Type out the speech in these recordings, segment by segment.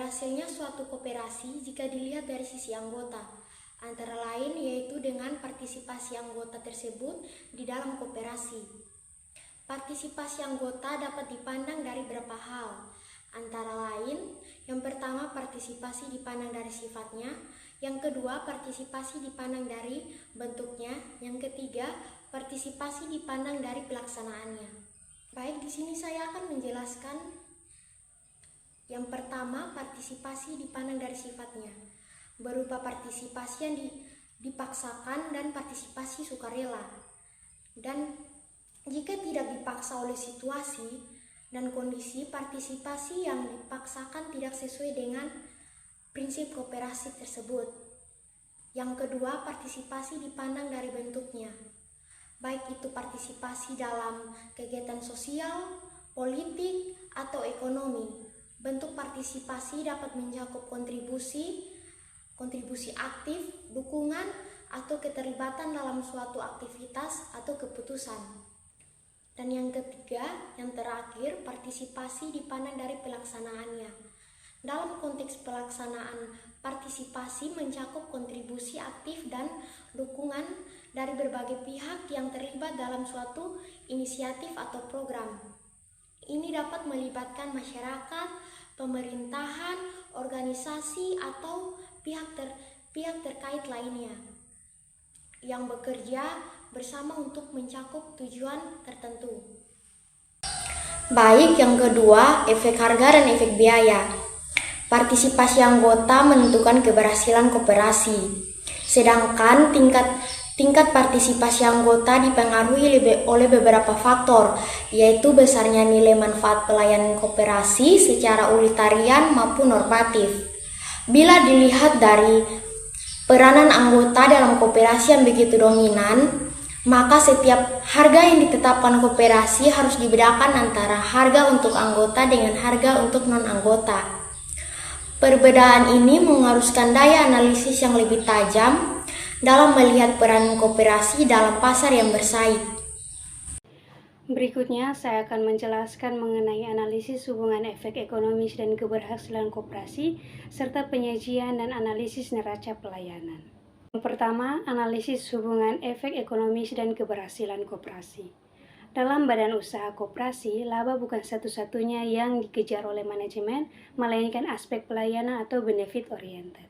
Berhasilnya suatu koperasi jika dilihat dari sisi anggota, antara lain yaitu dengan partisipasi anggota tersebut di dalam koperasi. Partisipasi anggota dapat dipandang dari beberapa hal, antara lain, yang pertama partisipasi dipandang dari sifatnya, yang kedua partisipasi dipandang dari bentuknya, yang ketiga partisipasi dipandang dari pelaksanaannya. Baik, di sini saya akan menjelaskan yang pertama, partisipasi dipandang dari sifatnya, berupa partisipasi yang dipaksakan dan partisipasi sukarela. Dan jika tidak dipaksa oleh situasi dan kondisi, partisipasi yang dipaksakan tidak sesuai dengan prinsip koperasi tersebut. Yang kedua, partisipasi dipandang dari bentuknya, baik itu partisipasi dalam kegiatan sosial, politik, atau ekonomi. Bentuk partisipasi dapat mencakup kontribusi aktif, dukungan, atau keterlibatan dalam suatu aktivitas atau keputusan. Dan yang ketiga, yang terakhir, partisipasi dipandang dari pelaksanaannya. Dalam konteks pelaksanaan, partisipasi mencakup kontribusi aktif dan dukungan dari berbagai pihak yang terlibat dalam suatu inisiatif atau program. Ini dapat melibatkan masyarakat, pemerintahan, organisasi, atau pihak terkait lainnya yang bekerja bersama untuk mencakup tujuan tertentu. Baik, yang kedua, efek harga dan efek biaya. Partisipasi anggota menentukan keberhasilan koperasi, sedangkan tingkat partisipasi anggota dipengaruhi oleh beberapa faktor, yaitu besarnya nilai manfaat pelayanan koperasi secara utilitarian maupun normatif. Bila dilihat dari peranan anggota dalam koperasi yang begitu dominan, maka setiap harga yang ditetapkan koperasi harus dibedakan antara harga untuk anggota dengan harga untuk non-anggota. Perbedaan ini mengharuskan daya analisis yang lebih tajam dalam melihat peran koperasi dalam pasar yang bersaing. Berikutnya, saya akan menjelaskan mengenai analisis hubungan efek ekonomis dan keberhasilan koperasi, serta penyajian dan analisis neraca pelayanan. Yang pertama, analisis hubungan efek ekonomis dan keberhasilan koperasi. Dalam badan usaha koperasi, laba bukan satu-satunya yang dikejar oleh manajemen, melainkan aspek pelayanan atau benefit oriented.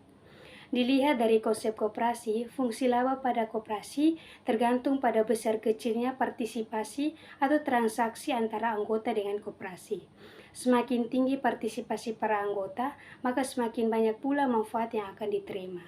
Dilihat dari konsep koperasi, fungsi laba pada koperasi tergantung pada besar kecilnya partisipasi atau transaksi antara anggota dengan koperasi. Semakin tinggi partisipasi para anggota, maka semakin banyak pula manfaat yang akan diterima.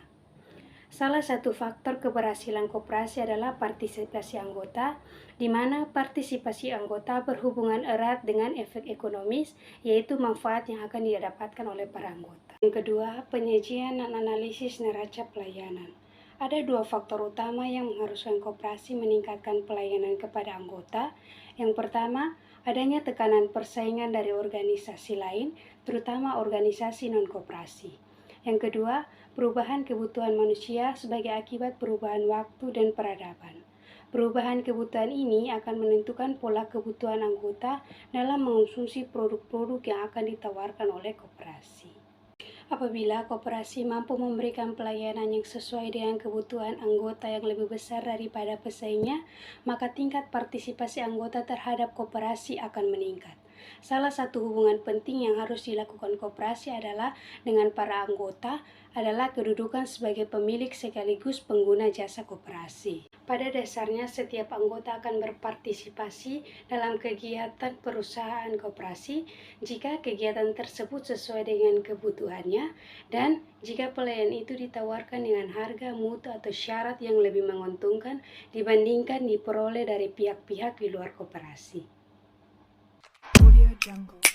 Salah satu faktor keberhasilan koperasi adalah partisipasi anggota, di mana partisipasi anggota berhubungan erat dengan efek ekonomis, yaitu manfaat yang akan didapatkan oleh para anggota. Yang kedua, penyajian dan analisis neraca pelayanan. Ada dua faktor utama yang mengharuskan koperasi meningkatkan pelayanan kepada anggota. Yang pertama, adanya tekanan persaingan dari organisasi lain, terutama organisasi non-koperasi. Yang kedua, perubahan kebutuhan manusia sebagai akibat perubahan waktu dan peradaban. Perubahan kebutuhan ini akan menentukan pola kebutuhan anggota dalam mengonsumsi produk-produk yang akan ditawarkan oleh koperasi. Apabila koperasi mampu memberikan pelayanan yang sesuai dengan kebutuhan anggota yang lebih besar daripada pesaingnya, maka tingkat partisipasi anggota terhadap koperasi akan meningkat. Salah satu hubungan penting yang harus dilakukan koperasi adalah dengan para anggota adalah kedudukan sebagai pemilik sekaligus pengguna jasa koperasi. Pada dasarnya, setiap anggota akan berpartisipasi dalam kegiatan perusahaan koperasi jika kegiatan tersebut sesuai dengan kebutuhannya dan jika pelayanan itu ditawarkan dengan harga, mutu, atau syarat yang lebih menguntungkan dibandingkan diperoleh dari pihak-pihak di luar koperasi. Audio Jungle.